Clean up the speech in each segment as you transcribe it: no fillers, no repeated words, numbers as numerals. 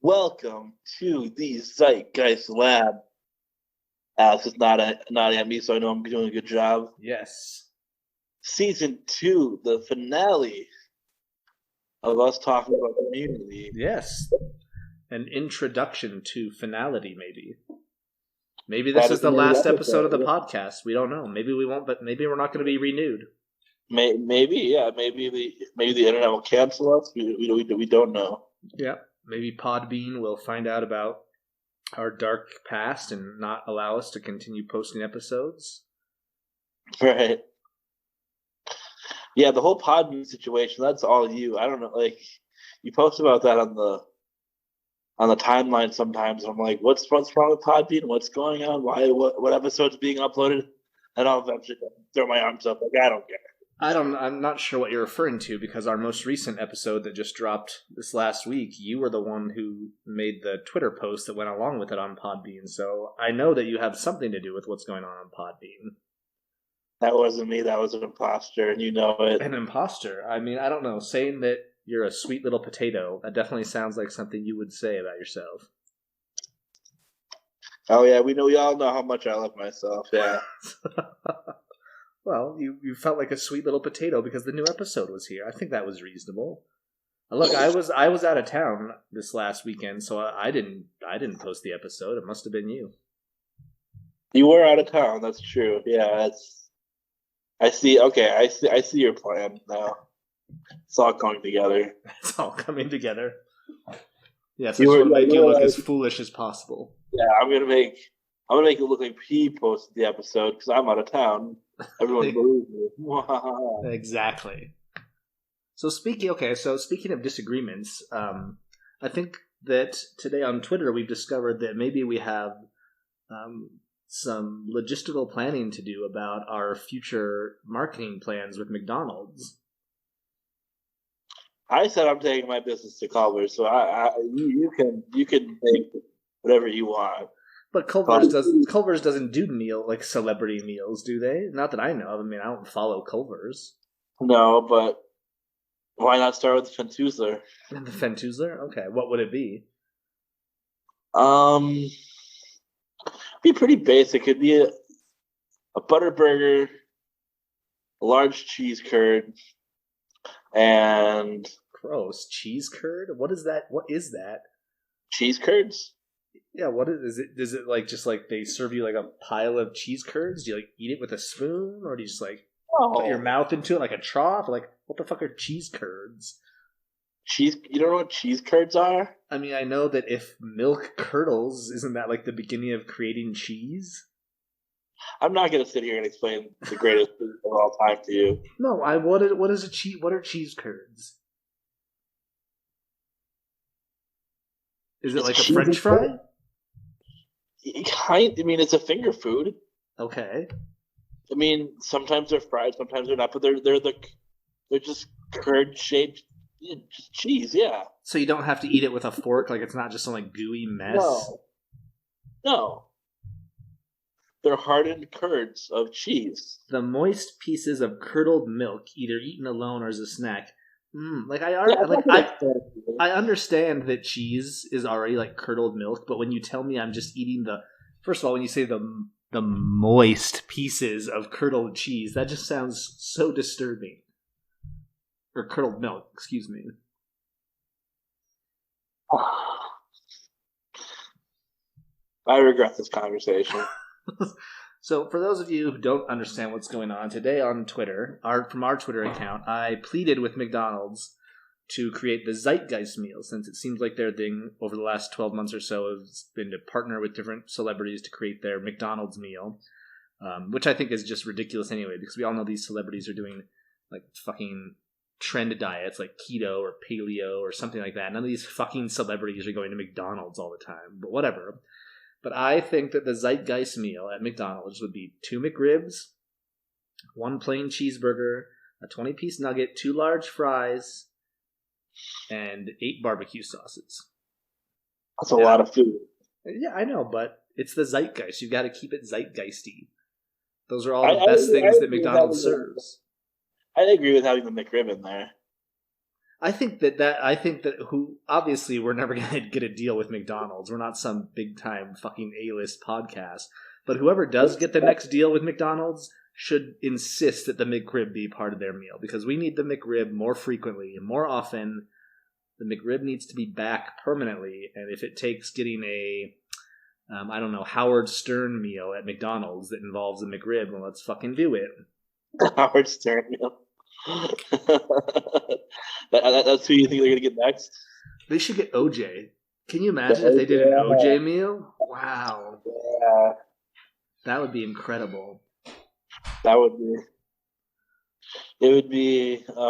Welcome to the Zeitgeist Lab. Alex is not at me, so I know I'm doing a good job. Yes. Season 2, the finale of us talking about community. Yes. An introduction to Finality, maybe. Maybe this is the last episode of the podcast. We don't know. Maybe we won't, but maybe we're not going to be renewed. Maybe, yeah. Maybe the internet will cancel us. We don't know. Yeah. Maybe Podbean will find out about our dark past and not allow us to continue posting episodes. Right. Yeah, the whole Podbean situation, that's all you. I don't know, like, you post about that on the timeline sometimes. I'm like, what's wrong with Podbean? What's going on? Why? What episode's being uploaded? And I'll eventually throw my arms up like, I don't care. I'm not sure what you're referring to, because our most recent episode that just dropped this last week, you were the one who made the Twitter post that went along with it on Podbean. So I know that you have something to do with what's going on Podbean. That wasn't me. That was an imposter, and you know it. An imposter? I mean, I don't know. Saying that you're a sweet little potato, that definitely sounds like something you would say about yourself. Oh yeah, we all know how much I love myself. Yeah. Well, you felt like a sweet little potato because the new episode was here. I think that was reasonable. Look, I was out of town this last weekend, so I didn't post the episode. It must have been you. You were out of town. That's true. Yeah, I see. Okay, I see your plan now. It's all coming together. It's all coming together. Yes, I just want to make you look as foolish as possible. Yeah, I'm gonna make it look like he posted the episode because I'm out of town. Everyone believes me. Exactly. So speaking of disagreements, I think that today on Twitter we've discovered that maybe we have some logistical planning to do about our future marketing plans with McDonald's. I said I'm taking my business to Culver's, so you can make whatever you want. But Culver's doesn't do celebrity meals, do they? Not that I know of. I mean, I don't follow Culver's. No, but why not start with the Fentuzler? The Fentuzler? Okay, what would it be? Be pretty basic. It'd be a butter burger, a large cheese curd, and gross cheese curd. What is that? What is that? Cheese curds? Yeah. What is it? Is it like just like they serve you like a pile of cheese curds? Do you like eat it with a spoon, or do you just like put your mouth into it like a trough? Like, what the fuck are cheese curds? You don't know what cheese curds are? I mean, I know that if milk curdles, isn't that like the beginning of creating cheese? I'm not going to sit here and explain the greatest food of all time to you. No, what are cheese curds? Is it like a French fry? I mean, it's a finger food. Okay. I mean, sometimes they're fried, sometimes they're not, but they're just curd shaped cheese. Yeah. So you don't have to eat it with a fork, like it's not just some like gooey mess. No. They're hardened curds of cheese. The moist pieces of curdled milk, either eaten alone or as a snack. I understand that cheese is already like curdled milk, but when you tell me I'm just eating first of all, when you say the moist pieces of curdled cheese, that just sounds so disturbing. Or curdled milk, excuse me. I regret this conversation. So, for those of you who don't understand what's going on, today on Twitter, from our Twitter account, I pleaded with McDonald's to create the Zeitgeist meal, since it seems like their thing over the last 12 months or so has been to partner with different celebrities to create their McDonald's meal, which I think is just ridiculous anyway, because we all know these celebrities are doing like fucking trend diets like keto or paleo or something like that. None of these fucking celebrities are going to McDonald's all the time, but whatever. But I think that the Zeitgeist meal at McDonald's would be 2 McRibs, 1 plain cheeseburger, a 20-piece nugget, 2 large fries, and 8 barbecue sauces. That's a lot of food. Yeah, I know, but it's the Zeitgeist. You've got to keep it Zeitgeisty. Those are all the best things that McDonald's serves. I agree with having the McRib in there. I think that who obviously we're never going to get a deal with McDonald's. We're not some big time fucking A-list podcast. But whoever does get the next deal with McDonald's should insist that the McRib be part of their meal, because we need the McRib more frequently and more often. The McRib needs to be back permanently, and if it takes getting a Howard Stern meal at McDonald's that involves a McRib, well, let's fucking do it. Howard Stern meal. That's who you think they're gonna get next? They should get OJ. Can you imagine if they did an OJ meal? Wow. Yeah. That would be incredible. That would be. It would be a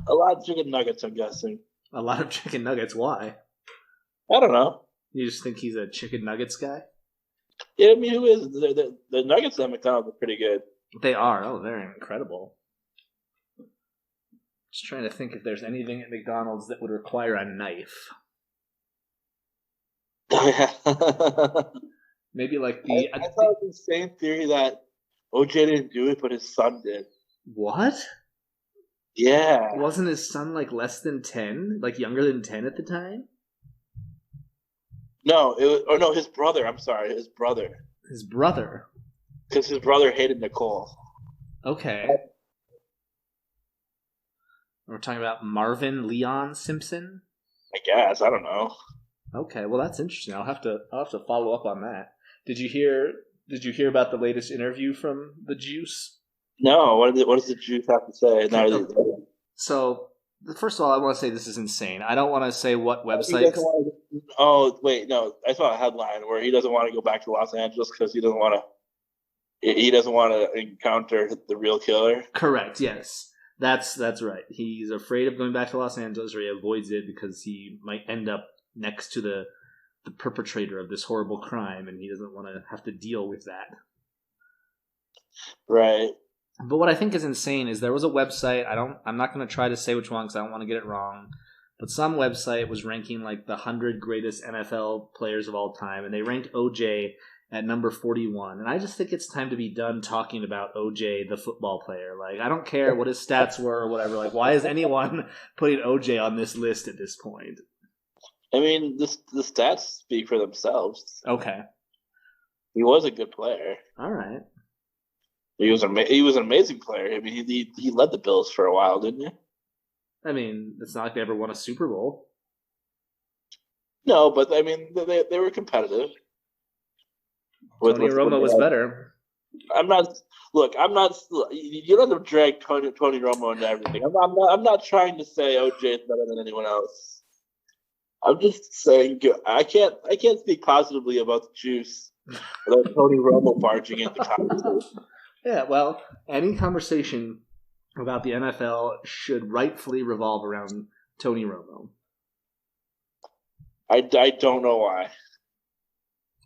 lot of chicken nuggets, I'm guessing. A lot of chicken nuggets. Why? I don't know. You just think he's a chicken nuggets guy? Yeah, I mean, who is the nuggets at McDonald's are pretty good. They are. Oh, they're incredible. Just trying to think if there's anything at McDonald's that would require a knife. Oh yeah. Maybe like I thought it was the same theory that OJ didn't do it, but his son did. What? Yeah. Wasn't his son like less than 10? Like younger than 10 at the time? No, it was. Oh no, his brother. I'm sorry, his brother. His brother. Because his brother hated Nicole. Okay. We're talking about Marvin Leon Simpson? I guess. I don't know. Okay, well that's interesting. I'll have to follow up on that. Did you hear about the latest interview from the Juice? No, what does the Juice have to say? So, first of all, I want to say this is insane. I don't want to say what website. Oh wait, no. I saw a headline where he doesn't want to go back to Los Angeles because he doesn't want to encounter the real killer. Correct. Yes, that's right. He's afraid of going back to Los Angeles, or he avoids it because he might end up next to the perpetrator of this horrible crime, and he doesn't want to have to deal with that. Right. But what I think is insane is there was a website. I'm not going to try to say which one because I don't want to get it wrong. But some website was ranking like the 100 greatest NFL players of all time, and they ranked OJ at number 41. And I just think it's time to be done talking about OJ, the football player. Like, I don't care what his stats were or whatever. Like, why is anyone putting OJ on this list at this point? I mean, the stats speak for themselves. Okay. He was a good player. All right. He was an amazing player. I mean, he led the Bills for a while, didn't he? I mean, it's not like they ever won a Super Bowl. No, but I mean, they were competitive. Tony Romo was better. I'm not. You don't have to drag Tony Romo into everything. I'm not trying to say OJ is better than anyone else. I'm just saying I can't speak positively about the Juice without Tony Romo barging into the conversation. Yeah, well, any conversation about the NFL should rightfully revolve around Tony Romo. I don't know why.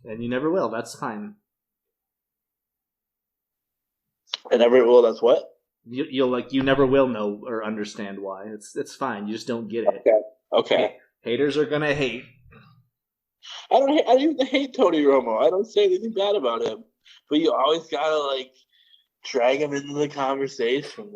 And you never will. That's fine. I never will. That's what? You never will know or understand why. It's fine. You just don't get it. Okay. Haters are gonna hate. I don't even hate Tony Romo. I don't say anything bad about him. But you always gotta drag him into the conversation.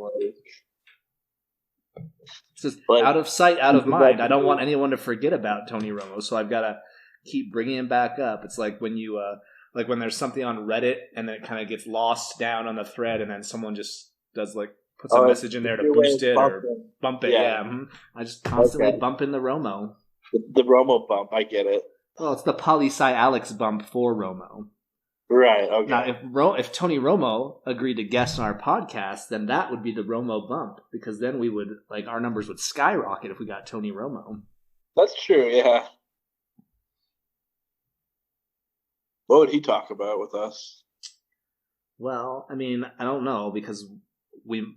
It's just out of sight, out of mind. I don't want anyone to forget about Tony Romo, so I've got to keep bringing him back up. It's like when you when there's something on Reddit and then it kind of gets lost down on the thread, and then someone just does puts a message in there to boost it or bump it. Yeah. I just constantly bump in the Romo. The Romo bump, I get it. Well, it's the poli-sci Alex bump for Romo. Right, okay. Now, if Tony Romo agreed to guest on our podcast, then that would be the Romo bump, because then we would, our numbers would skyrocket if we got Tony Romo. That's true, yeah. What would he talk about with us? Well, I mean, I don't know, because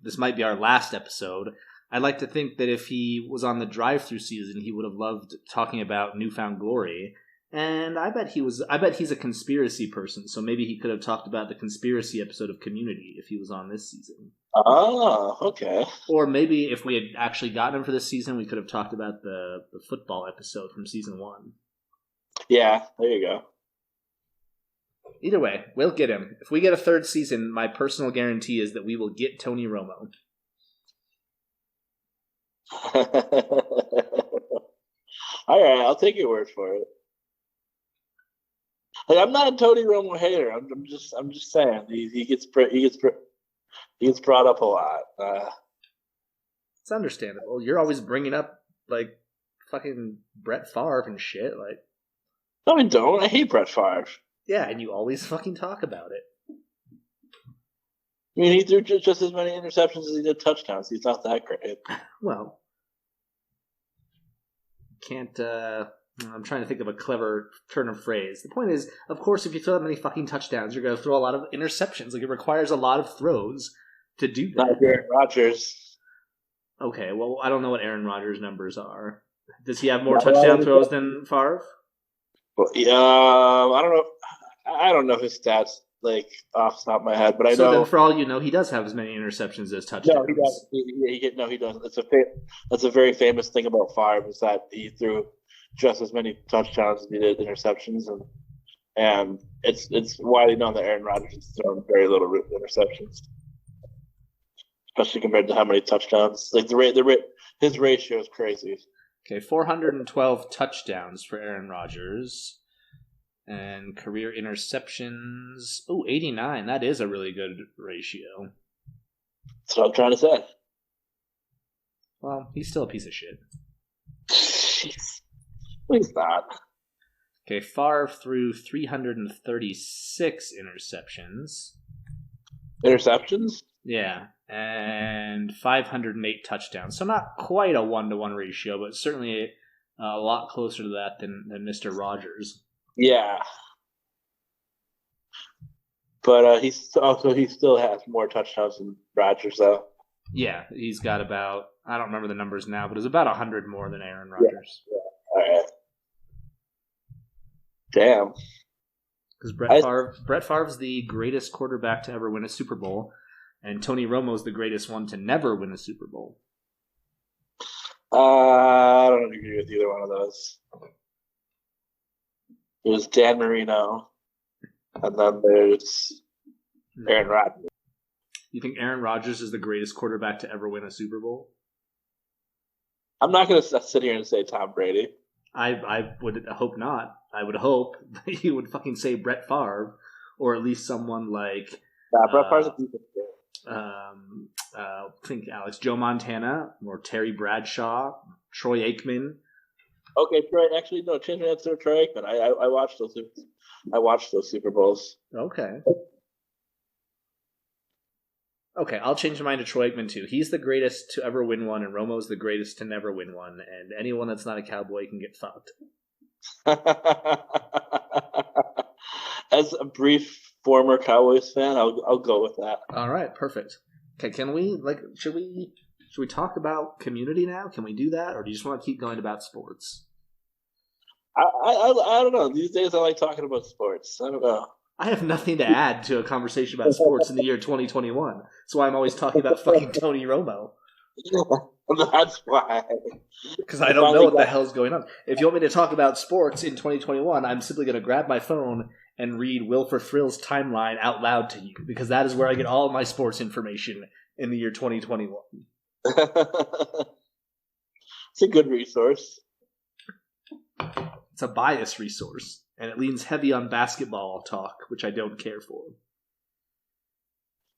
this might be our last episode. I'd like to think that if he was on the drive-through season, he would have loved talking about Newfound Glory. And I bet he's a conspiracy person, so maybe he could have talked about the conspiracy episode of Community if he was on this season. Oh, okay. Or maybe if we had actually gotten him for this season, we could have talked about the football episode from season 1. Yeah, there you go. Either way, we'll get him. If we get a third season, my personal guarantee is that we will get Tony Romo. All right, I'll take your word for it. Like, I'm not a Tony Romo hater. I'm just saying he gets brought up a lot. It's understandable. You're always bringing up like fucking Brett Favre and shit. Like, no, I don't. I hate Brett Favre. yeah, and you always fucking talk about it. I mean, he threw just as many interceptions as he did touchdowns. He's not that great. Well, can't. I'm trying to think of a clever turn of phrase. The point is, of course, if you throw that many fucking touchdowns, you're going to throw a lot of interceptions. Like, it requires a lot of throws to do that. Not Aaron Rodgers. Okay, well, I don't know what Aaron Rodgers' numbers are. Does he have more touchdown throws than Favre? Well, yeah, I don't know his stats like off the top of my head, but I know. So then, for all you know, he does have as many interceptions as touchdowns. No, he doesn't. No, he doesn't. That's a very famous thing about Favre is that he threw just as many touchdowns as he did interceptions, and it's widely known that Aaron Rodgers has thrown very little interceptions, especially compared to how many touchdowns. Like his ratio is crazy. Okay, 412 touchdowns for Aaron Rodgers. And career interceptions. Oh, 89. That is a really good ratio. That's what I'm trying to say. Well, he's still a piece of shit. Jeez. He's not. Okay, Favre threw 336 interceptions. Interceptions? Yeah, and 508 touchdowns. So not quite a 1-to-1 ratio, but certainly a lot closer to that than Mr. Rodgers. Yeah. But he still has more touchdowns than Rodgers, though. Yeah, he's got about, I don't remember the numbers now, but it's about 100 more than Aaron Rodgers. Yeah. All right. Damn. Because Brett Favre's the greatest quarterback to ever win a Super Bowl, and Tony Romo's the greatest one to never win a Super Bowl. I don't agree with either one of those. It was Dan Marino, and then there's Aaron Rodgers. You think Aaron Rodgers is the greatest quarterback to ever win a Super Bowl? I'm not going to sit here and say Tom Brady. I would hope not. I would hope that you would fucking say Brett Favre, or at least someone like Brett Favre's a decent think Alex Joe Montana or Terry Bradshaw, Troy Aikman. Okay, Troy. Actually, no. Change my answer to Troy Aikman. I watched those. I watched those Super Bowls. Okay. Okay, I'll change mine to Troy Aikman too. He's the greatest to ever win one, and Romo's the greatest to never win one. And anyone that's not a Cowboy can get fucked. As a brief former Cowboys fan, I'll go with that. All right, perfect. Okay, can we should we talk about Community now? Can we do that, or do you just want to keep going about sports? I don't know. These days, I like talking about sports. I don't know. I have nothing to add to a conversation about sports in the year 2021. That's why I'm always talking about fucking Tony Romo. That's why. Because I don't know what the hell's going on. If you want me to talk about sports in 2021, I'm simply going to grab my phone and read Will for Thrill's timeline out loud to you, because that is where I get all of my sports information in the year 2021. It's a good resource. It's a biased resource, and it leans heavy on basketball talk, which I don't care for.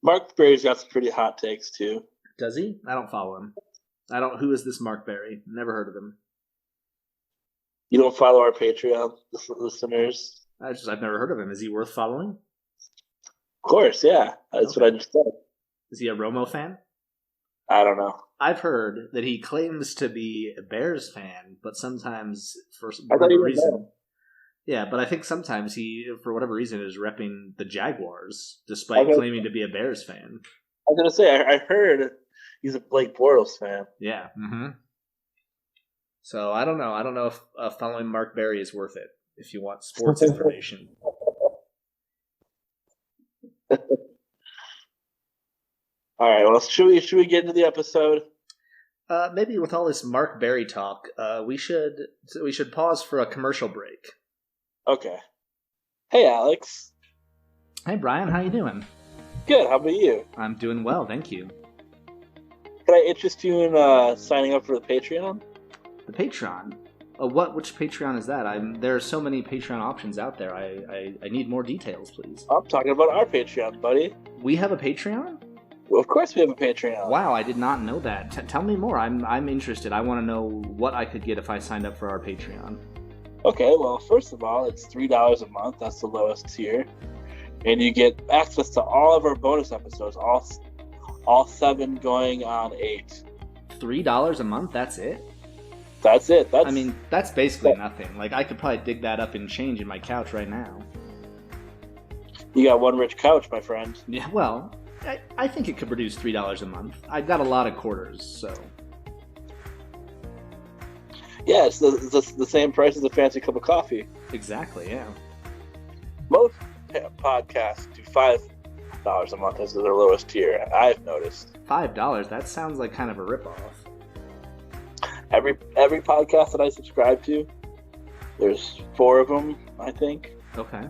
Mark Berry's got some pretty hot takes, too. Does he? I don't follow him. Who is this Mark Berry? Never heard of him. You don't follow our Patreon listeners? I've never heard of him. Is he worth following? Of course, yeah. That's what I just said. Is he a Romo fan? I don't know. I've heard that he claims to be a Bears fan, but sometimes for whatever reason... Yeah, but I think sometimes he, for whatever reason, is repping the Jaguars, despite claiming to be a Bears fan. I was going to say, I heard he's a Blake Bortles fan. Yeah. Mm-hmm. So I don't know. I don't know if following Mark Berry is worth it, if you want sports information. All right, well, should we get into the episode? Maybe with all this Mark Berry talk, we should pause for a commercial break. Okay. Hey, Alex. Hey, Brian. How you doing? Good. How about you? I'm doing well, thank you. Can I interest you in signing up for the Patreon? The Patreon? Which Patreon is that? There are so many Patreon options out there. I need more details, please. I'm talking about our Patreon, buddy. We have a Patreon? Well, of course we have a Patreon. Wow, I did not know that. Tell me more. I'm interested. I want to know what I could get if I signed up for our Patreon. Okay, well, first of all, it's $3 a month. That's the lowest tier. And you get access to all of our bonus episodes, all 7 going on 8. $3 a month? That's it? That's it. That's basically nothing. Like, I could probably dig that up and change in my couch right now. You got one rich couch, my friend. Yeah, well, I think it could produce $3 a month. I've got a lot of quarters, so... Yeah, it's the same price as a fancy cup of coffee. Exactly, yeah. Most podcasts do $5 a month as their lowest tier, I've noticed. $5? That sounds like kind of a ripoff. Every podcast that I subscribe to, there's 4 of them, I think. Okay.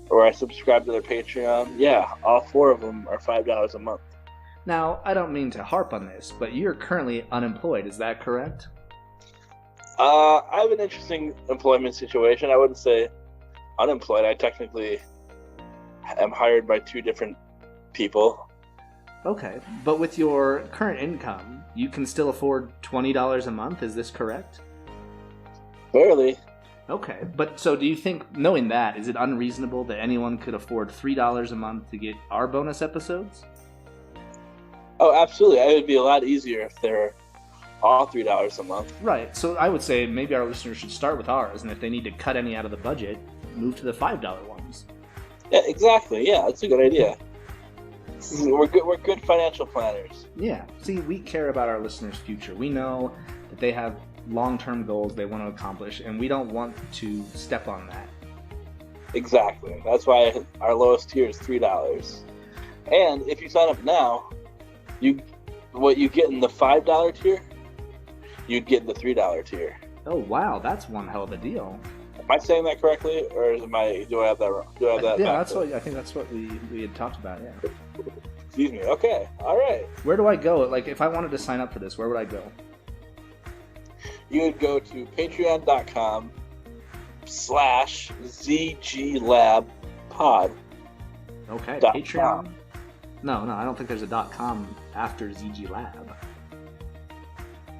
Or I subscribe to their Patreon. Yeah, all 4 of them are $5 a month. Now, I don't mean to harp on this, but you're currently unemployed, is that correct? I have an interesting employment situation. I wouldn't say unemployed. I technically am hired by 2 different people. Okay, but with your current income, you can still afford $20 a month, is this correct? Barely. Okay, but so do you think, knowing that, is it unreasonable that anyone could afford $3 a month to get our bonus episodes? Oh, absolutely. It would be a lot easier if they're all $3 a month. Right, so I would say maybe our listeners should start with ours, and if they need to cut any out of the budget, move to the $5 ones. Yeah, exactly. Yeah, that's a good idea. We're good financial planners. Yeah, see, we care about our listeners' future. We know that they have long-term goals they want to accomplish, and we don't want to step on that. Exactly. That's why our lowest tier is $3. And if you sign up now, what you get in the $5 tier, you'd get in the $3 tier. Oh wow, that's one hell of a deal. Am I saying that correctly, or do I have that wrong? Yeah, I think that's what we had talked about. Yeah. Excuse me. Okay. All right. Where do I go? Like, if I wanted to sign up for this, where would I go? You would go to patreon.com/ZGLabPod. Okay. Patreon. No, I don't think there's a .com after ZG Lab.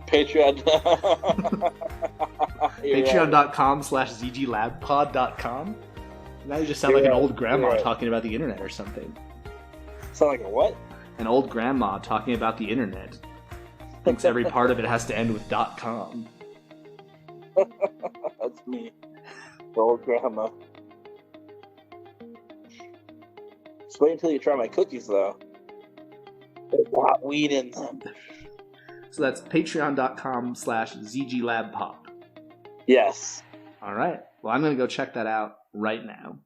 Patreon. Patreon.com/ZGLabPod.com. Now you just sound like an old grandma talking about the internet or something. Sound like a what? An old grandma talking about the internet. Thinks every part of it has to end with .com. That's me. The old grandma. Just wait until you try my cookies, though. There's a lot of weed in them. So that's patreon.com/ZGLabPop. Yes. All right. Well, I'm going to go check that out right now.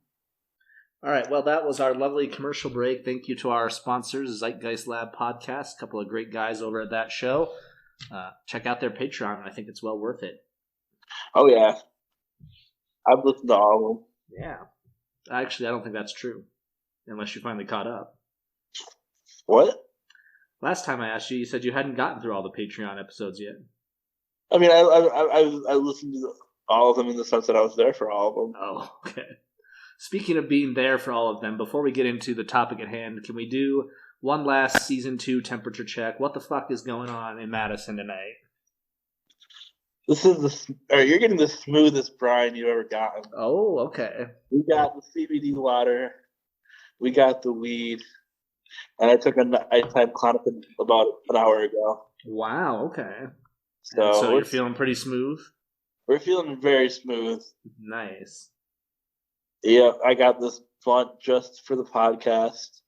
All right. Well, that was our lovely commercial break. Thank you to our sponsors, Zeitgeist Lab Podcast. A couple of great guys over at that show. Check out their Patreon. I think it's well worth it. Oh, yeah. I've listened to all of them. Yeah. Actually, I don't think that's true. Unless you finally caught up. What? Last time I asked you, you said you hadn't gotten through all the Patreon episodes yet. I mean, I listened to all of them in the sense that I was there for all of them. Oh, okay. Speaking of being there for all of them, before we get into the topic at hand, can we do one last Season 2 temperature check? What the fuck is going on in Madison tonight? You're getting the smoothest brine you've ever gotten. Oh, okay. We got the CBD water. We got the weed. And I took a nighttime Klonopin about an hour ago. Wow, okay. So you're feeling pretty smooth? We're feeling very smooth. Nice. Yeah, I got this blunt just for the podcast.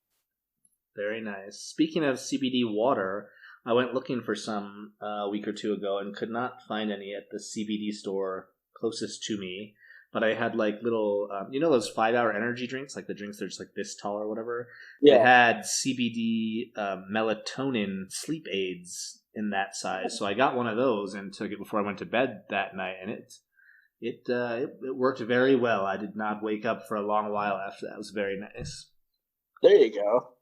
Very nice. Speaking of CBD water, I went looking for some a week or two ago and could not find any at the CBD store closest to me. But I had like little, those 5-hour energy drinks, like the drinks that are just like this tall or whatever? Yeah. They had CBD melatonin sleep aids in that size. So I got one of those and took it before I went to bed that night, and it worked very well. I did not wake up for a long while after that. It was very nice. There you go.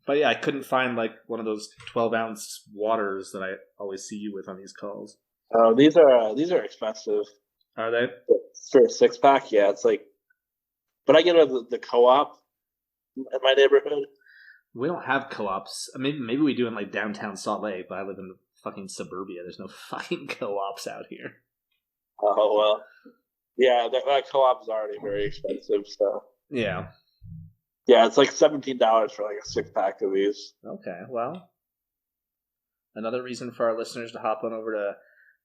But yeah, I couldn't find like one of those 12-ounce waters that I always see you with on these calls. Oh, these are expensive. Are they? For a 6-pack? Yeah, it's like. But I get it at the co-op in my neighborhood. We don't have co-ops. Maybe we do in like downtown Salt Lake, but I live in fucking suburbia. There's no fucking co-ops out here. Oh well. Yeah, that co-op is already very expensive. So yeah. Yeah, it's like $17 for like a 6-pack of these. Okay, well, another reason for our listeners to hop on over to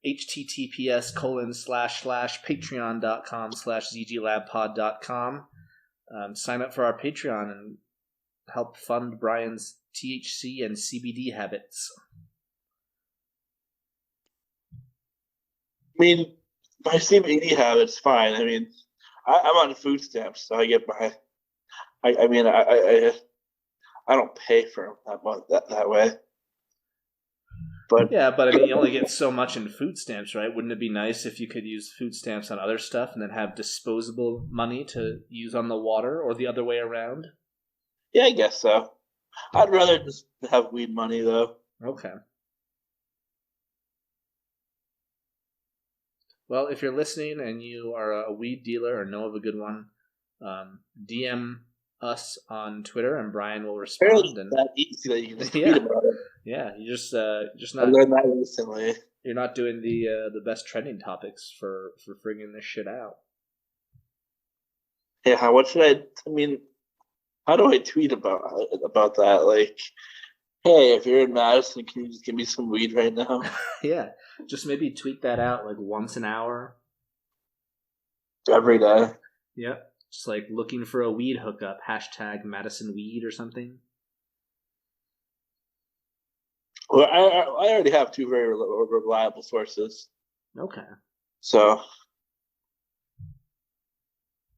https://patreon.com/zglabpod.com. Sign up for our Patreon and help fund Brian's THC and CBD habits. I mean, my CBD habits fine. I mean, I'm on food stamps, so I get my. I don't pay for them that way. But yeah, but I mean, you only get so much in food stamps, right? Wouldn't it be nice if you could use food stamps on other stuff and then have disposable money to use on the water, or the other way around? Yeah, I guess so. I'd rather just have weed money, though. Okay. Well, if you're listening and you are a weed dealer or know of a good one, DM us on Twitter and Brian will respond. Apparently it's that easy that you can just tweet about it. Yeah, you just not. I learned that recently. You're not doing the best trending topics for frigging this shit out. Yeah, what should I mean? How do I tweet about that? Like, hey, if you're in Madison, can you just give me some weed right now? Yeah, just maybe tweet that out like once an hour. Every day. Yeah, just like looking for a weed hookup, #MadisonWeed or something. Well, I already have 2 very reliable sources. Okay. So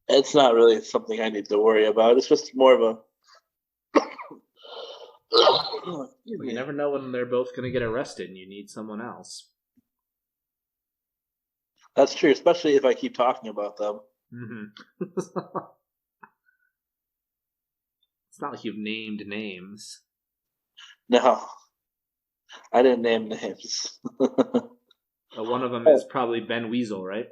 it's not really something I need to worry about. It's just more of a. You never know when they're both going to get arrested and you need someone else. That's true, especially if I keep talking about them. Mm-hmm. It's not like you've named names. No, I didn't name names. One of them is probably Ben Weasel, right?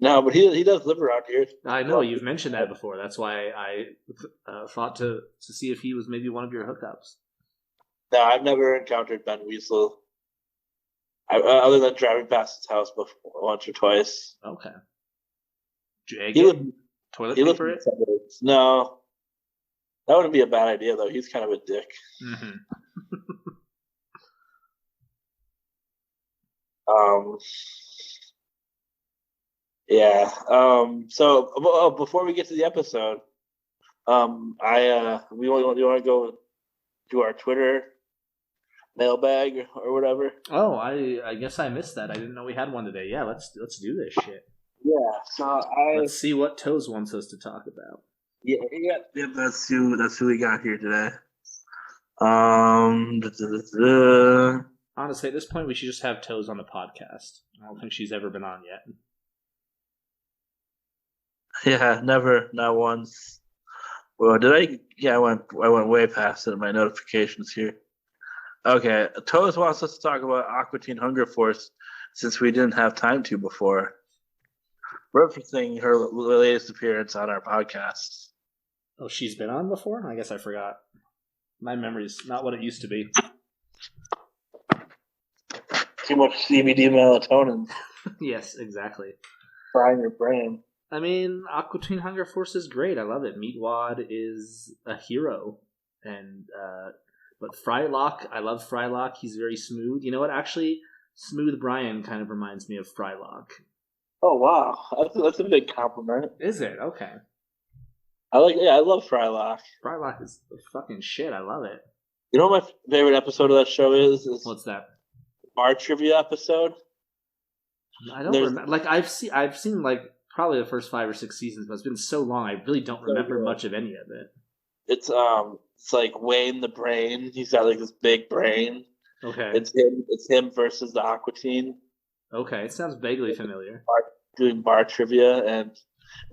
No, but he does live around here. I know, you've mentioned that before. That's why I thought to see if he was maybe one of your hookups. No, I've never encountered Ben Weasel. Other than driving past his house once or twice. Okay. Did you egg it? Toilet paper it? No. That wouldn't be a bad idea, though. He's kind of a dick. Mm-hmm. Yeah. So before we get to the episode, we want to go to our Twitter mailbag or whatever. Oh, I guess I missed that. I didn't know we had one today. Yeah, let's do this shit. Yeah. So let's see what Toes wants us to talk about. Yeah. That's who we got here today. Honestly, at this point, we should just have Toes on the podcast. I don't think she's ever been on yet. Yeah, never, not once. Well, did I? Yeah, I went way past it in my notifications here. Okay, Toes wants us to talk about Aqua Teen Hunger Force since we didn't have time to before, referencing her latest appearance on our podcast. Oh, she's been on before? I guess I forgot. My memory's not what it used to be. Too much CBD melatonin. Yes, exactly. Frying your brain. I mean, Aqua Teen Hunger Force is great. I love it. Meatwad is a hero. And, but Frylock, I love Frylock. He's very smooth. You know what? Actually, Smooth Brian kind of reminds me of Frylock. Oh, wow. That's a big compliment. Is it? Okay. I love Frylock. Frylock is the fucking shit. I love it. You know what my favorite episode of that show is? What's that? Our trivia episode. I don't remember. Like, I've seen like probably the first 5 or 6 seasons, but it's been so long I really don't remember much of any of it. It's like Wayne the Brain. He's got like this big brain. Okay. It's him versus the Aqua Teen. Okay, it sounds vaguely familiar. Doing bar trivia, and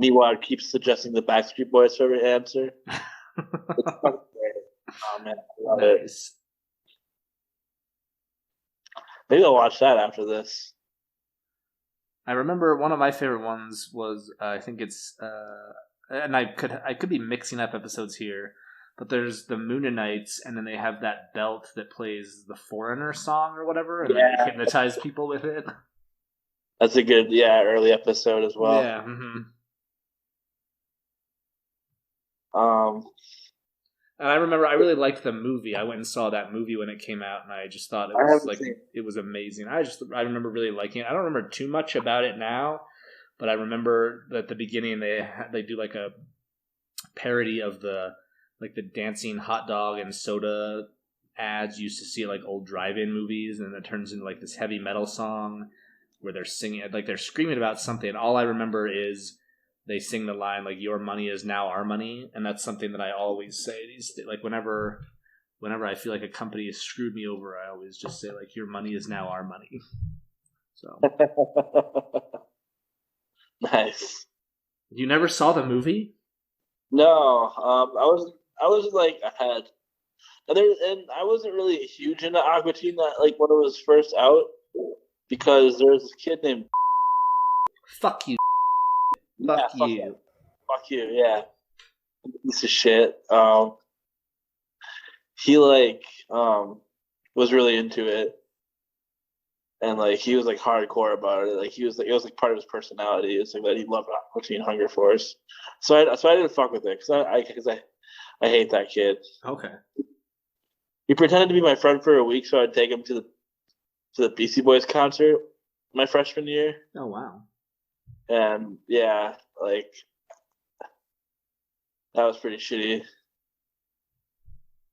Meatwad keeps suggesting the Backstreet Boys for every answer. It's fucking great. Oh man, I love it. Nice. Maybe I'll watch that after this. I remember one of my favorite ones was I think it's and I could be mixing up episodes here, but there's the Mooninites, and then they have that belt that plays the Foreigner song or whatever, and they hypnotize people with it. That's a good early episode as well. Yeah. Mm-hmm. And I remember I really liked the movie. I went and saw that movie when it came out, and I just thought it was amazing. I remember really liking it. I don't remember too much about it now, but I remember that at the beginning they do like a parody of the dancing hot dog and soda ads you used to see at like old drive-in movies, and it turns into like this heavy metal song where they're singing, like they're screaming about something. And all I remember is they sing the line like "Your money is now our money," and that's something that I always say. Like whenever I feel like a company has screwed me over, I always just say like "Your money is now our money." So nice. You never saw the movie? No, I was like ahead, and I wasn't really huge into Aqua Teen that like when it was first out because there was this kid named. Fuck you. Yeah, fuck you. Fuck you. Yeah, piece of shit. He was really into it, and like he was like hardcore about it. Like it was like part of his personality. It's like that he loved Aqua Teen Hunger Force. So I didn't fuck with it because I hate that kid. Okay. He pretended to be my friend for a week, so I'd take him to the Beastie Boys concert my freshman year. Oh wow. And yeah, like that was pretty shitty.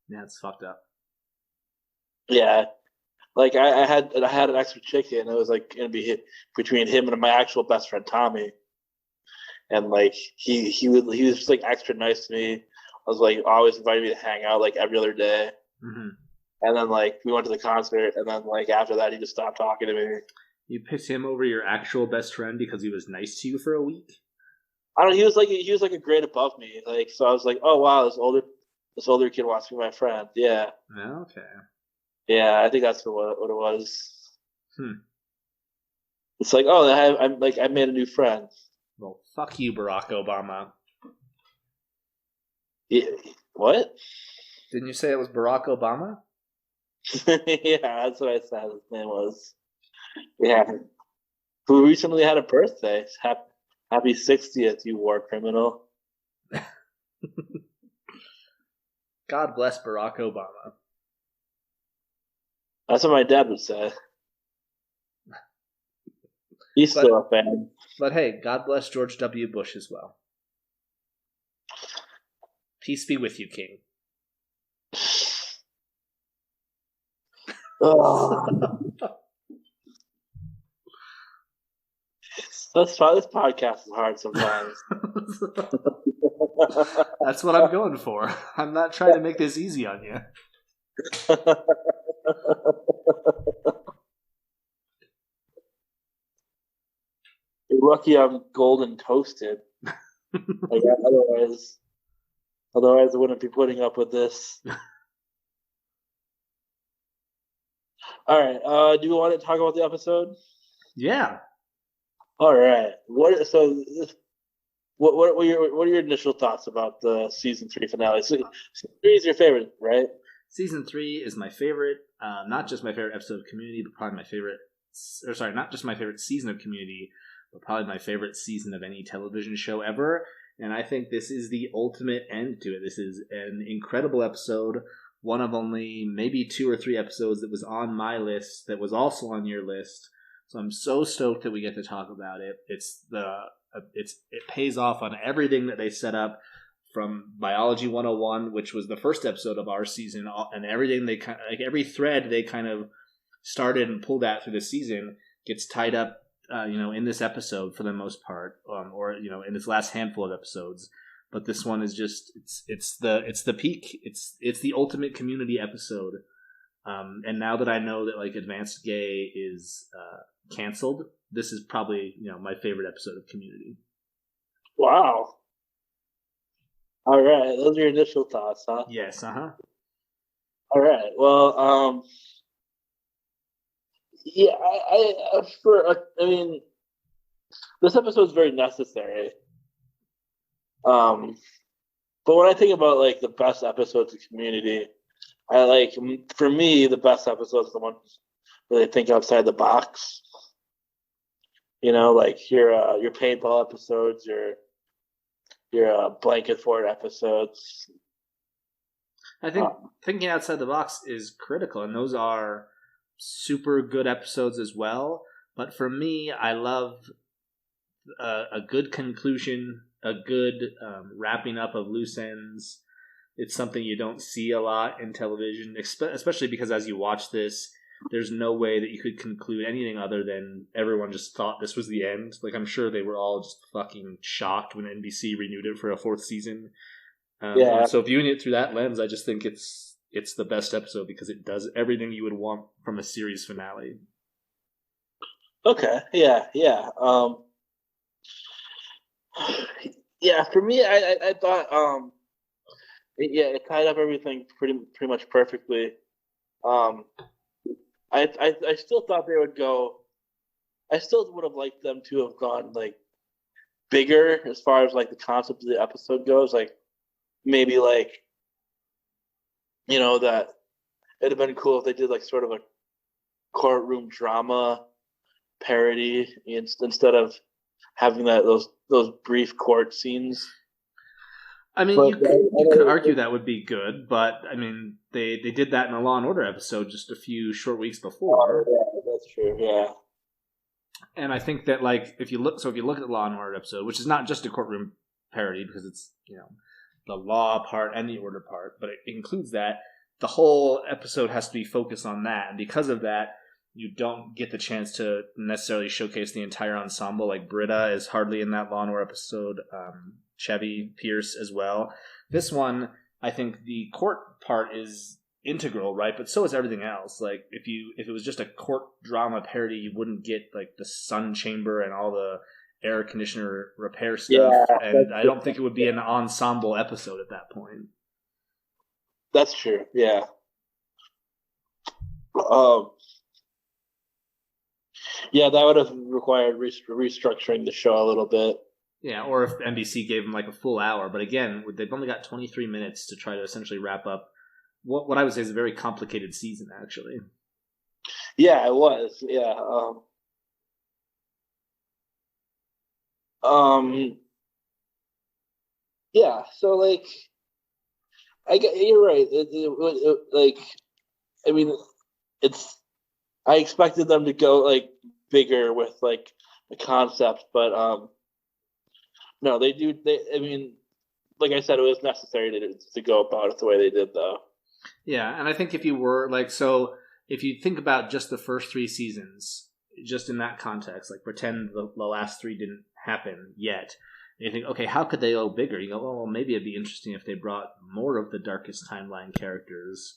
Yeah, it's fucked up. Yeah, like I had an extra chicken. It was like gonna be between him and my actual best friend Tommy, and like he was just like extra nice to me. I was like always invited me to hang out like every other day. Mm-hmm. And then like we went to the concert, and then like after that he just stopped talking to me. You picked him over your actual best friend because he was nice to you for a week? I don't know. He was like a grade above me. Like so, I was like, oh wow, this older kid wants to be my friend. Yeah. Okay. Yeah, I think that's what it was. Hmm. It's like, I made a new friend. Well, fuck you, Barack Obama. Yeah, what? Didn't you say it was Barack Obama? Yeah, that's what I said his name was. Yeah. Who recently had a birthday. Happy 60th, you war criminal. God bless Barack Obama. That's what my dad would say. He's still a fan. But hey, God bless George W. Bush as well. Peace be with you, King. That's why this podcast is hard sometimes. That's what I'm going for. I'm not trying to make this easy on you. You're lucky I'm golden toasted. Like, otherwise I wouldn't be putting up with this. All right. Do you want to talk about the episode? Yeah. All right. What are your initial thoughts about the season 3 finale? So, season 3 is your favorite, right? Season 3 is my favorite. Not just my favorite episode of Community, but probably my favorite. Or sorry, not just my favorite season of Community, but probably my favorite season of any television show ever. And I think this is the ultimate end to it. This is an incredible episode. One of only maybe 2 or 3 episodes that was on my list that was also on your list. So I'm so stoked that we get to talk about it. It pays off on everything that they set up, from Biology 101, which was the first episode of our season, and everything they kind of, like every thread they kind of started and pulled at through the season gets tied up, in this episode for the most part, or in this last handful of episodes. But this one is just it's the peak. It's the ultimate Community episode. And now that I know that like Advanced Gay is canceled, this is probably my favorite episode of Community. Wow. All right, those are your initial thoughts, huh? Yes. All right. Well, yeah, I mean, this episode is very necessary. Um, but when I think about like the best episodes of Community, I like for me the best episodes are the ones where they think outside the box. Like your paintball episodes, your blanket fort episodes. I think thinking outside the box is critical, and those are super good episodes as well. But for me, I love a good conclusion, a good wrapping up of loose ends. It's something you don't see a lot in television, especially because as you watch this, there's no way that you could conclude anything other than everyone just thought this was the end. Like, I'm sure they were all just fucking shocked when NBC renewed it for a fourth season. Yeah. So viewing it through that lens, I just think it's the best episode because it does everything you would want from a series finale. Okay. Yeah. Yeah. Yeah. For me, I thought it tied up everything pretty much perfectly. I still thought they would go. I still would have liked them to have gone like bigger as far as like the concept of the episode goes. Like maybe like that it'd have been cool if they did like sort of a courtroom drama parody instead of having those brief court scenes. I mean, you could argue that would be good, but I mean, they did that in a Law and Order episode just a few short weeks before. Oh, yeah, that's true. Yeah. And I think that like if you look at the Law and Order episode, which is not just a courtroom parody because it's the law part and the order part, but it includes that. The whole episode has to be focused on that, and because of that, you don't get the chance to necessarily showcase the entire ensemble. Like Britta is hardly in that Law and Order episode. Chevy Pierce as well. This one, I think the court part is integral, right? But so is everything else. Like if it was just a court drama parody, you wouldn't get like the sun chamber and all the air conditioner repair stuff. Yeah, and I don't think it would be an ensemble episode at that point. That's true. Yeah. Yeah, that would have required restructuring the show a little bit. Yeah, or if NBC gave them like a full hour. But again, they've only got 23 minutes to try to essentially wrap up what I would say is a very complicated season, actually. Yeah, it was. Yeah. Yeah. So like, you're right. Like, I mean, I expected them to go like bigger with like the concept, but no, they do. I mean, like I said, it was necessary to go about it the way they did, though. Yeah, and I think if you think about just the first 3 seasons, just in that context, like pretend the last 3 didn't happen yet, and you think, okay, how could they go bigger? You go, well, maybe it'd be interesting if they brought more of the Darkest Timeline characters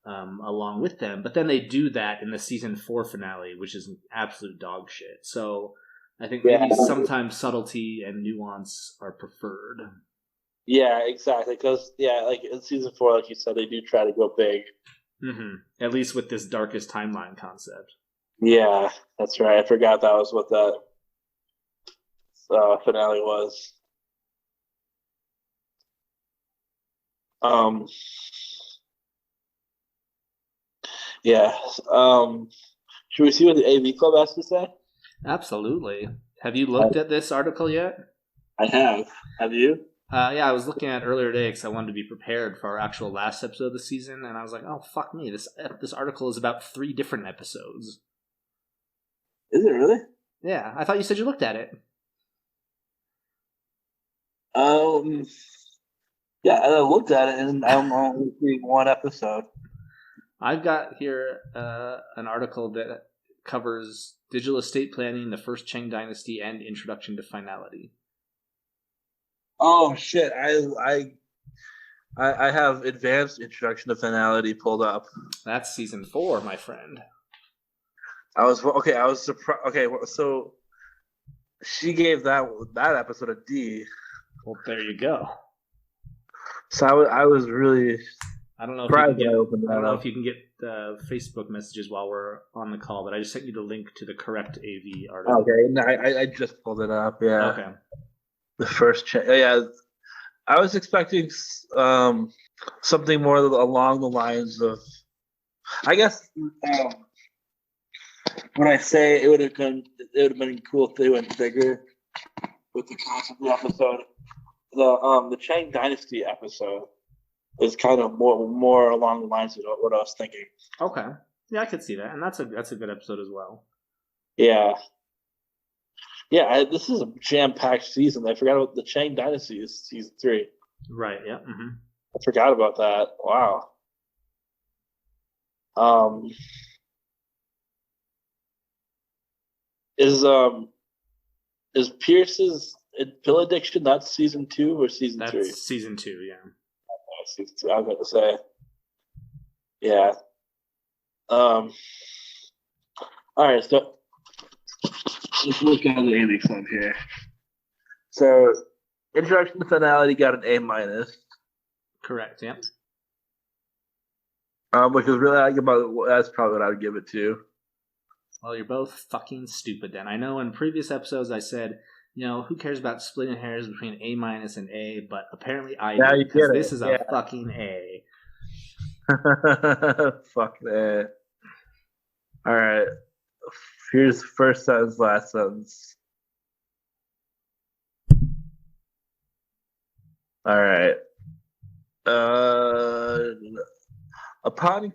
along with them. But then they do that in the season 4 finale, which is an absolute dog shit. So I think maybe sometimes subtlety and nuance are preferred. Yeah, exactly. Because like in season 4, like you said, they do try to go big. Mm-hmm. At least with this Darkest Timeline concept. Yeah, that's right. I forgot that was what that finale was. Yeah. Should we see what the AV Club has to say? Absolutely. Have you looked at this article yet? I have. Have you? Yeah, I was looking at it earlier today because I wanted to be prepared for our actual last episode of the season, and I was like, "Oh fuck me! This article is about 3 different episodes." Is it really? Yeah, I thought you said you looked at it. Yeah, I looked at it, and I'm only seeing 1 episode. I've got here an article that covers digital estate planning, the First Qing Dynasty, and Introduction to Finality. Oh shit! I have Advanced Introduction to Finality pulled up. That's season 4, my friend. I was surprised. Okay, so she gave that episode a D. Well, there you go. So I was really I don't know if Surprised you can I get. opened I don't that know up. if you can get Facebook messages while we're on the call, but I just sent you the link to the correct AV article. Okay, no, I just pulled it up. Yeah. Okay. The first yeah, I was expecting something more along the lines of, I guess, when I say it would have been cool if they went bigger with the concept of the episode. The Chang Dynasty episode is kind of more along the lines of what I was thinking. Okay. Yeah, I could see that, and that's a good episode as well. Yeah. Yeah, this is a jam-packed season. I forgot about the Chang Dynasty is season 3. Right. Yeah. Mm-hmm. I forgot about that. Wow. Is Pierce's pill addiction? That's season 2 or season 3? That's season 2. Yeah. Season 2. I was going to say. Yeah. All right. So let's look at the AV Club here. So, Introduction to Finality got an A-. Correct. Yeah. Which is really that's probably what I would give it to. Well, you're both fucking stupid then. I know in previous episodes I said, who cares about splitting hairs between A- and A, but apparently I do, because this is a fucking A. Fuck that. All right. Here's first sentence, last sentence. All right. Upon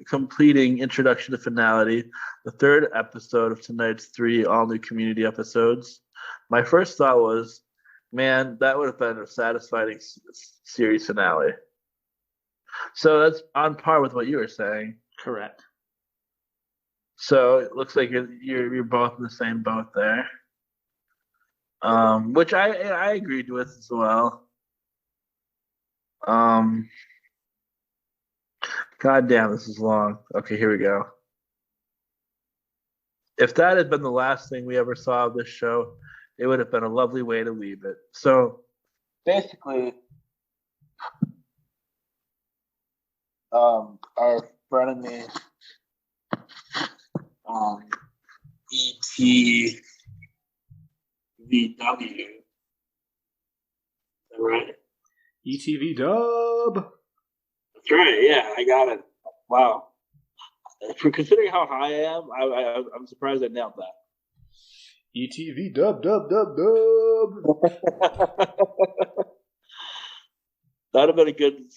completing Introduction to Finality, the third episode of tonight's 3 all-new community episodes, my first thought was, man, that would have been a satisfying series finale. So that's on par with what you were saying. Correct. So it looks like you're both in the same boat there, which I agreed with as well. God damn, this is long. Okay, here we go. If that had been the last thing we ever saw of this show, it would have been a lovely way to leave it. So basically, our frenemy, ETVW, right? ETV dub. That's right. Yeah, I got it. Wow. For considering how high I am, I'm surprised I nailed that. ETV dub dub dub dub. That would have been a good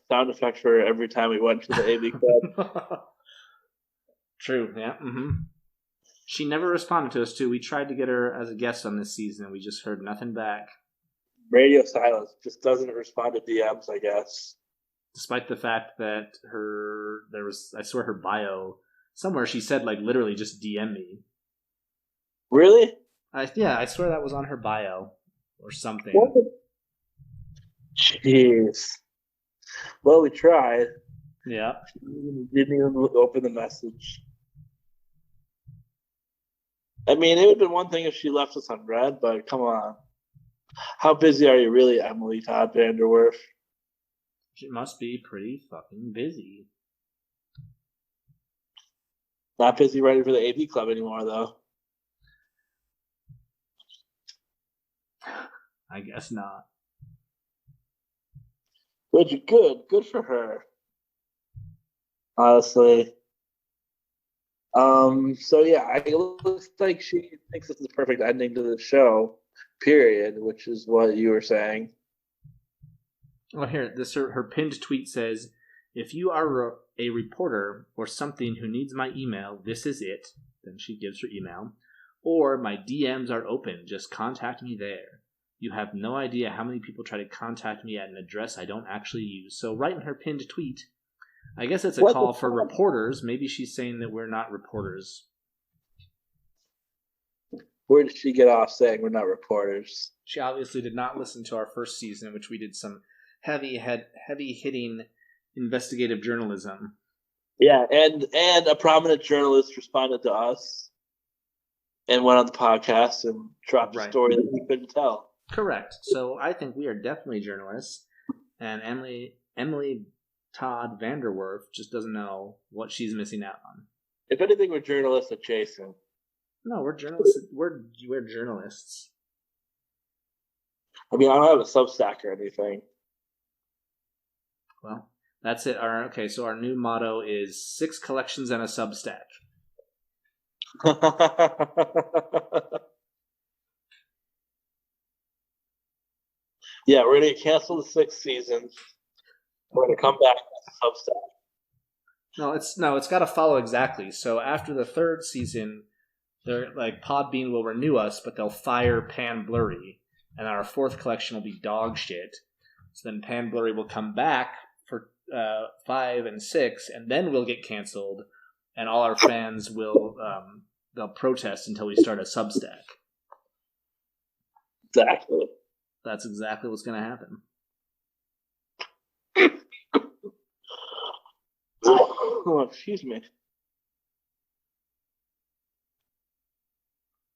sound effect for every time we went to the AV Club. True. Yeah. Mm-hmm. She never responded to us too. We tried to get her as a guest on this season, and we just heard nothing back. Radio silence, just doesn't respond to DMs, I guess. Despite the fact that I swear her bio somewhere she said like literally just DM me. Really? I swear that was on her bio or something. What? Jeez. Well, we tried. Yeah. Didn't even open the message. I mean, it would have been one thing if she left us on red, but come on. How busy are you really, Emily Todd Vanderwerf? She must be pretty fucking busy. Not busy writing for the AV Club anymore, though. I guess not. Good for her. Honestly. So yeah, it looks like she thinks this is the perfect ending to the show, period, which is what you were saying. Well, here, her pinned tweet says, "If you are a reporter or something who needs my email, this is it." Then she gives her email. "Or my DMs are open. Just contact me there. You have no idea how many people try to contact me at an address I don't actually use." So right in her pinned tweet, I guess it's a call for reporters. Maybe she's saying that we're not reporters. Where did she get off saying we're not reporters? She obviously did not listen to our first season, in which we did some heavy-hitting investigative journalism. Yeah, and a prominent journalist responded to us and went on the podcast and dropped a story that we couldn't tell. Correct. So I think we are definitely journalists, and Emily Todd Vanderwerf just doesn't know what she's missing out on. If anything, we're journalists at Jason. No, we're journalists. We're journalists. I mean, I don't have a Substack or anything. Well, that's it. So our new motto is 6 collections and a Substack. Yeah, we're going to cancel the 6th season. We're going to come back as a Substack. No, it's got to follow exactly. So after the 3rd season, they're like Podbean will renew us, but they'll fire Pan Blurry, and our 4th collection will be dog shit. So then Pan Blurry will come back for 5 and 6, and then we'll get canceled, and all our fans will they'll protest until we start a Substack. Exactly. That's exactly what's going to happen. Oh, excuse me.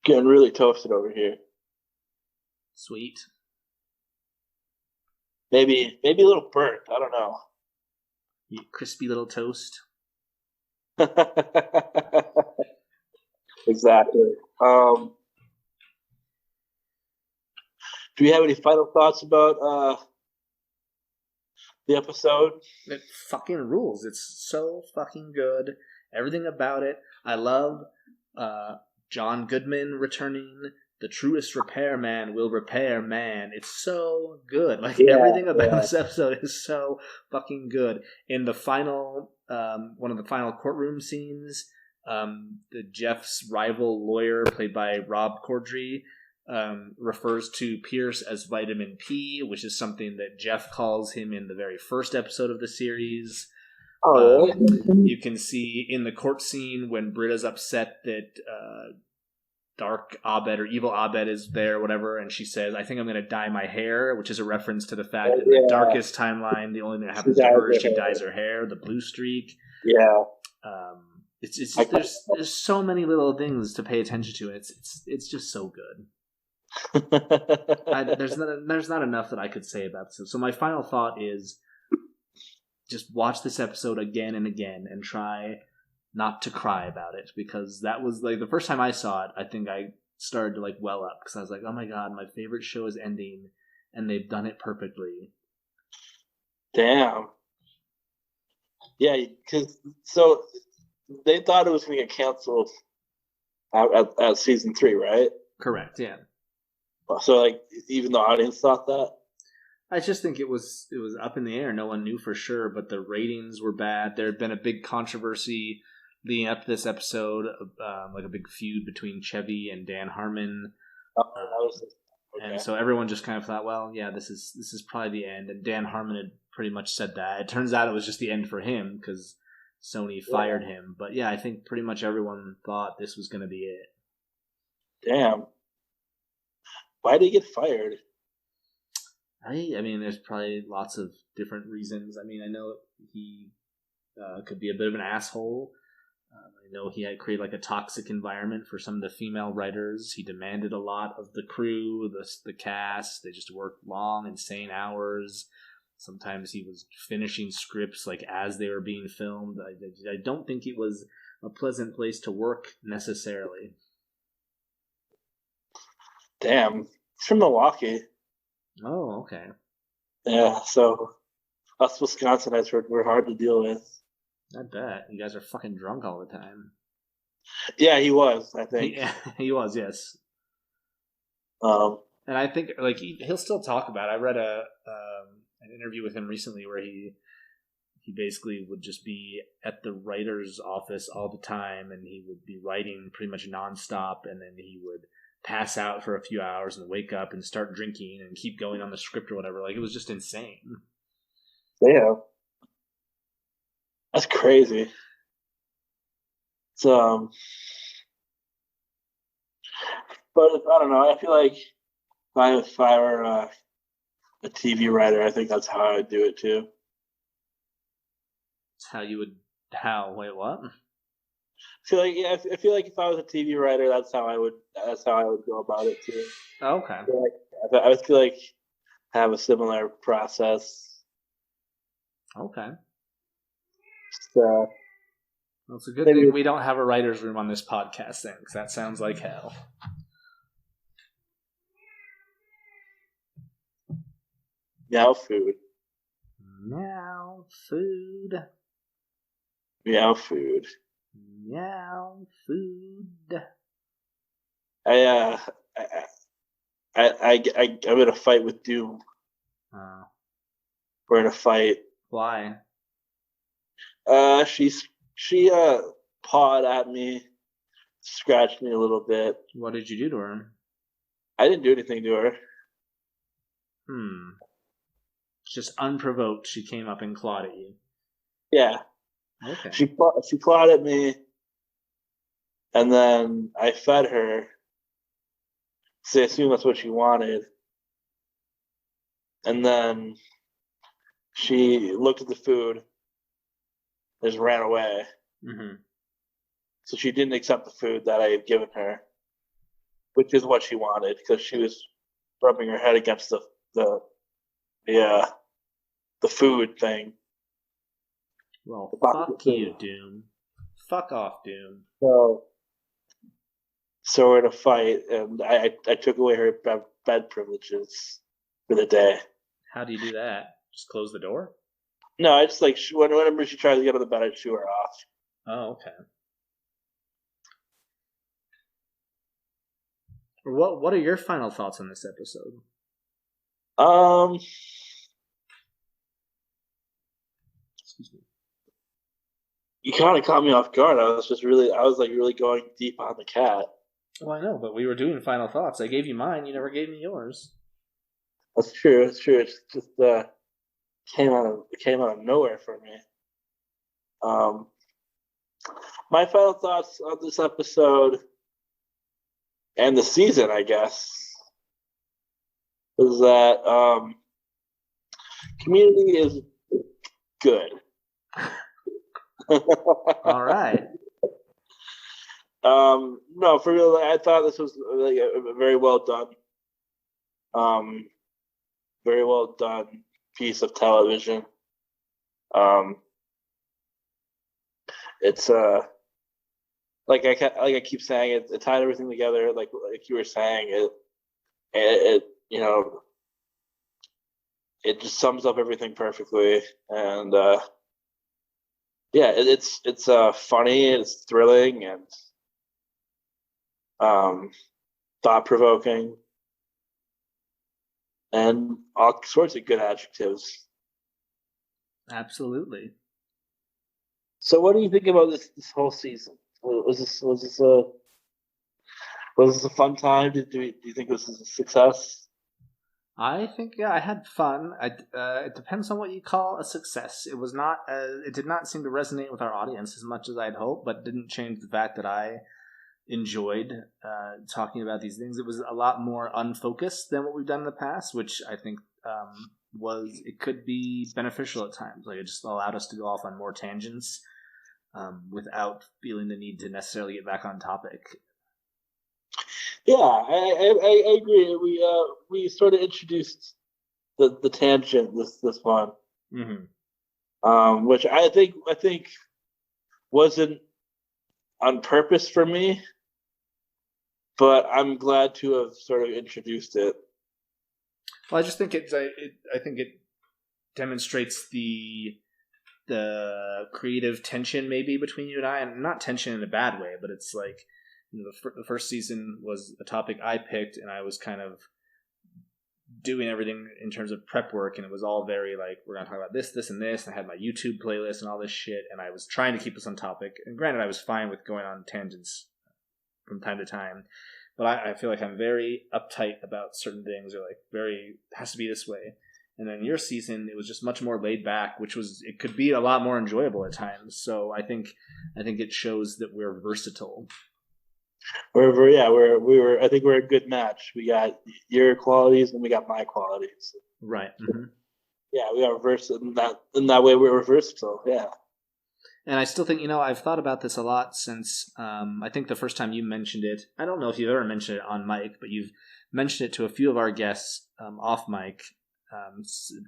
Getting really toasted over here. Sweet. Maybe a little burnt. I don't know. You crispy little toast. Exactly. Do we have any final thoughts about the episode? It fucking rules. It's so fucking good. Everything about it. I love John Goodman returning. The truest repairman will repair man. It's so good. Everything about this episode is so fucking good. In the final, one of the final courtroom scenes, the Jeff's rival lawyer, played by Rob Corddry, refers to Pierce as vitamin P, which is something that Jeff calls him in the very first episode of the series. You can see in the court scene when Britta's upset that Dark Abed or Evil Abed is there, whatever, and she says, "I think I'm going to dye my hair," which is a reference to the fact that in the darkest timeline, the only thing that happens to her is she dyes her hair, the blue streak. Yeah. It's there's so many little things to pay attention to. It's just so good. There's not enough that I could say about this. So my final thought is just watch this episode again and again and try not to cry about it, because that was like the first time I saw it, I think I started to like well up because I was like, oh my god, my favorite show is ending and they've done it perfectly. Damn. Yeah, because so they thought it was going to get canceled at season 3, right? Correct. Yeah. So like, even the audience thought that. I just think it was up in the air. No one knew for sure, but the ratings were bad. There had been a big controversy leading up to this episode, like a big feud between Chevy and Dan Harmon. Okay. And so everyone just kind of thought, well, yeah, this is probably the end. And Dan Harmon had pretty much said that. It turns out it was just the end for him because Sony fired him. But yeah, I think pretty much everyone thought this was going to be it. Damn. Why did he get fired? I mean, there's probably lots of different reasons. I mean, I know he could be a bit of an asshole. I know he had created like a toxic environment for some of the female writers. He demanded a lot of the crew, the cast. They just worked long, insane hours. Sometimes he was finishing scripts like as they were being filmed. I don't think it was a pleasant place to work necessarily. Damn, he's from Milwaukee. Oh, okay. Yeah, so us Wisconsinites were hard to deal with. I bet. You guys are fucking drunk all the time. Yeah, he was, I think. Yeah, he was, yes. And I think like he'll still talk about it. I read an interview with him recently where he basically would just be at the writer's office all the time, and he would be writing pretty much nonstop, and then he would pass out for a few hours and wake up and start drinking and keep going on the script or whatever. Like, it was just insane. Yeah. That's crazy. So, but I don't know. I feel like if I were a TV writer, I think that's how I would do it too. It's how you would. How? Wait, what? I feel like if I was a TV writer, that's how I would go about it too. Okay. I would feel like I have a similar process. Okay. Well, it's a good thing we don't have a writer's room on this podcast then, because that sounds like hell. Meow food. Meow food. Meow food. Meow food. I'm in a fight with Doom. We're in a fight. Why? She pawed at me, scratched me a little bit. What did you do to her? I didn't do anything to her. Just unprovoked, she came up and clawed at you. Yeah. Okay. She clawed at me, and then I fed her. So I assume that's what she wanted. And then she looked at the food, just ran away. Mm-hmm. So she didn't accept the food that I had given her, which is what she wanted, because she was rubbing her head against the food thing. Well, fuck you, Doom. Fuck off, Doom. So we're in a fight, and I took away her bed privileges for the day. How do you do that? Just close the door? No, I just whenever she tries to get on the bed, I shoo her off. Oh, okay. What are your final thoughts on this episode? Excuse me. You kind of caught me off guard. I was really going deep on the cat. Well, I know, but we were doing final thoughts. I gave you mine. You never gave me yours. That's true. It's true. It's just came out of nowhere for me. My final thoughts on this episode and the season, I guess, is that Community is good. All right. No, for real, I thought this was like a very well done, piece of television. It's like I keep saying, it tied everything together. Like you were saying, it it just sums up everything perfectly, and it's funny, it's thrilling, and thought-provoking, and all sorts of good adjectives. Absolutely. So, what do you think about this whole season? Was this a fun time? Do you think this is a success? I think I had fun. It depends on what you call a success. It was not. It did not seem to resonate with our audience as much as I'd hoped, but didn't change the fact that I enjoyed talking about these things. It was a lot more unfocused than what we've done in the past, which I think it could be beneficial at times. Like, it just allowed us to go off on more tangents without feeling the need to necessarily get back on topic. Yeah, I agree. We sort of introduced the tangent this one, which I think wasn't on purpose for me, but I'm glad to have sort of introduced it. Well, I just think I think it demonstrates the creative tension maybe between you and I, and not tension in a bad way, but it's like, the first season was a topic I picked, and I was kind of doing everything in terms of prep work, and it was all very like, we're going to talk about this, this, and this, and I had my YouTube playlist and all this shit, and I was trying to keep us on topic. And granted, I was fine with going on tangents from time to time, but I feel like I'm very uptight about certain things, or like it has to be this way. And then your season, it was just much more laid back, it could be a lot more enjoyable at times. So I think it shows that we're versatile. I think we're a good match. We got your qualities and we got my qualities. Right. Mm-hmm. Yeah, we are versatile in that way. We're versatile. Yeah. And I still think, I've thought about this a lot since I think the first time you mentioned it. I don't know if you've ever mentioned it on mic, but you've mentioned it to a few of our guests off mic,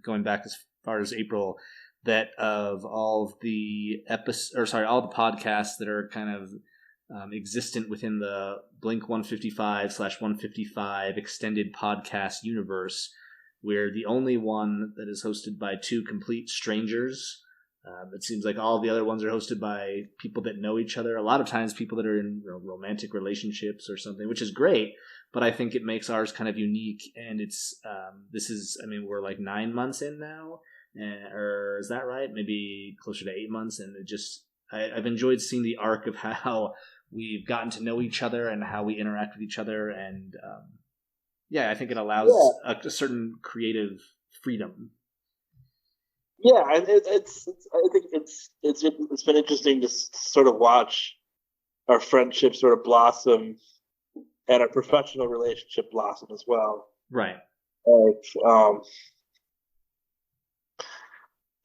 going back as far as April. that of all of the all the podcasts that are kind of existent within the Blink 155/155 extended podcast universe, we're the only one that is hosted by two complete strangers. It seems like all the other ones are hosted by people that know each other. A lot of times people that are in romantic relationships or something, which is great. But I think it makes ours kind of unique. And it's, we're like 9 months in now. Or is that right? Maybe closer to 8 months. And I've enjoyed seeing the arc of how we've gotten to know each other and how we interact with each other. And I think it allows a certain creative freedom. Yeah, I think it's been interesting to sort of watch our friendship sort of blossom and our professional relationship blossom as well. Right.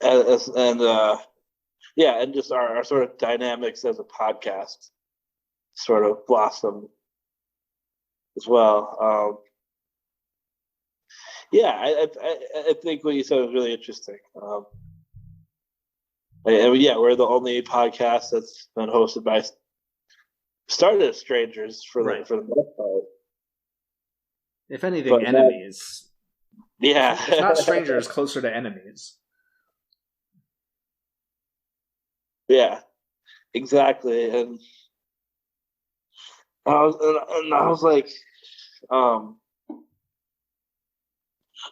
And just our sort of dynamics as a podcast sort of blossom as well. I think what you said was really interesting. We're the only podcast that's been hosted by started as strangers for the most part. If anything, enemies. Yeah, it's not strangers, closer to enemies. Yeah, exactly. And I was like,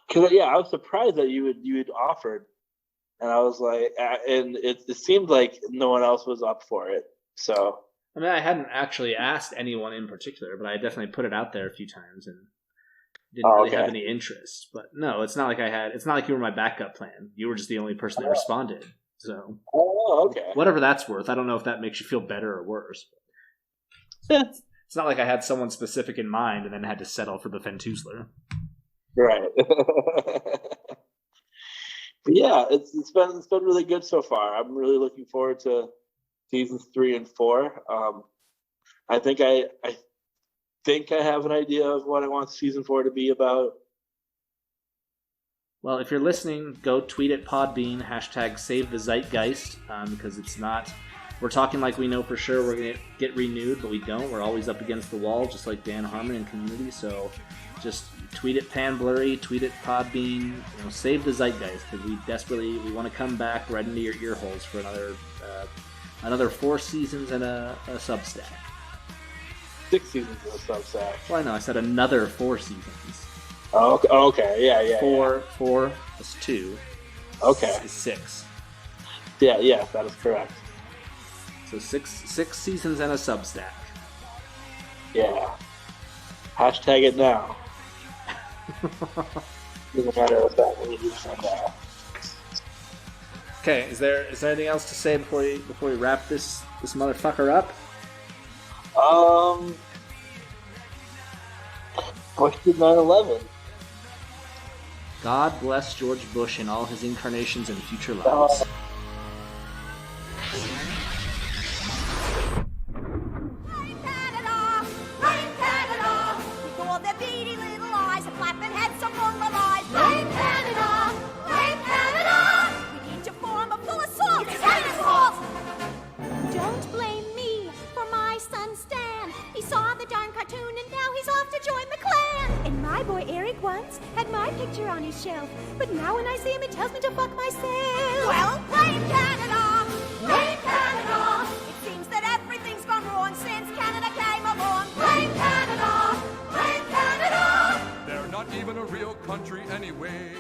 because I was surprised that you had offered, and I was like, and it seemed like no one else was up for it. So I hadn't actually asked anyone in particular, but I definitely put it out there a few times and didn't really have any interest. But no, it's not like it's not like you were my backup plan. You were just the only person that responded. So whatever that's worth. I don't know if that makes you feel better or worse. It's not like I had someone specific in mind and then had to settle for the Fentoozler. Right. But yeah, it's been really good so far. I'm really looking forward to seasons 3 and 4. I think I have an idea of what I want season 4 to be about. Well, if you're listening, go tweet at Podbean, #save the Zeitgeist, because it's not... We're talking like we know for sure we're going to get renewed, but we don't. We're always up against the wall, just like Dan Harmon and Community, so just tweet at Panblurry, tweet at Podbean, save the Zeitgeist, because we want to come back right into your ear holes for another 4 seasons and a Substack. 6 seasons of a Substack. Well, I know, I said another 4 seasons. Oh, okay. Yeah. 4 is 2. Okay. Is 6. Yeah, that is correct. So 6 seasons and a Substack. Yeah. Hashtag it now. Doesn't matter what that means now. Okay, is there anything else to say before we wrap this motherfucker up? Bush did 9/11. God bless George Bush in all his incarnations and future lives. On his shelf, but now when I see him, it tells me to fuck myself. Well, blame Canada! Blame Canada! It seems that everything's gone wrong since Canada came along. Blame Canada! Blame Canada! They're not even a real country anyway.